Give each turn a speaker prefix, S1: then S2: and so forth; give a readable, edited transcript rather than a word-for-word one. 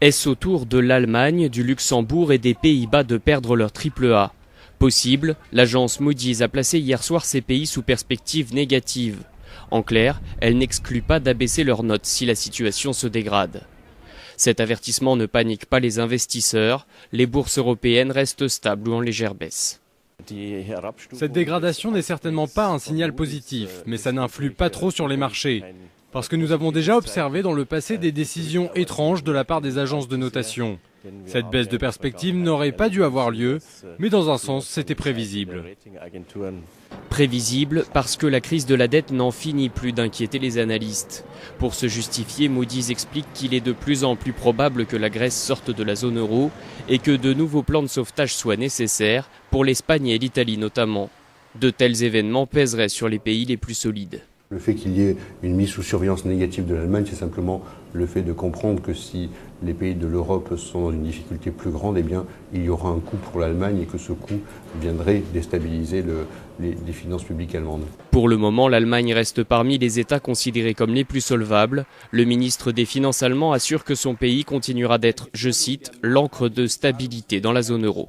S1: Est-ce au tour de l'Allemagne, du Luxembourg et des Pays-Bas de perdre leur triple A? Possible, l'agence Moody's a placé hier soir ces pays sous perspective négative. En clair, elle n'exclut pas d'abaisser leurs notes si la situation se dégrade. Cet avertissement ne panique pas les investisseurs, les bourses européennes restent stables ou en légère baisse.
S2: Cette dégradation n'est certainement pas un signal positif, mais ça n'influe pas trop sur les marchés. Parce que nous avons déjà observé dans le passé des décisions étranges de la part des agences de notation. Cette baisse de perspective n'aurait pas dû avoir lieu, mais dans un sens, c'était prévisible.
S1: Prévisible parce que la crise de la dette n'en finit plus d'inquiéter les analystes. Pour se justifier, Moody's explique qu'il est de plus en plus probable que la Grèce sorte de la zone euro et que de nouveaux plans de sauvetage soient nécessaires, pour l'Espagne et l'Italie notamment. De tels événements pèseraient sur les pays les plus solides.
S3: Le fait qu'il y ait une mise sous surveillance négative de l'Allemagne, c'est simplement le fait de comprendre que si les pays de l'Europe sont dans une difficulté plus grande, eh bien, il y aura un coût pour l'Allemagne et que ce coût viendrait déstabiliser les finances publiques allemandes.
S1: Pour le moment, l'Allemagne reste parmi les États considérés comme les plus solvables. Le ministre des Finances allemand assure que son pays continuera d'être, je cite, l'encre de stabilité dans la zone euro.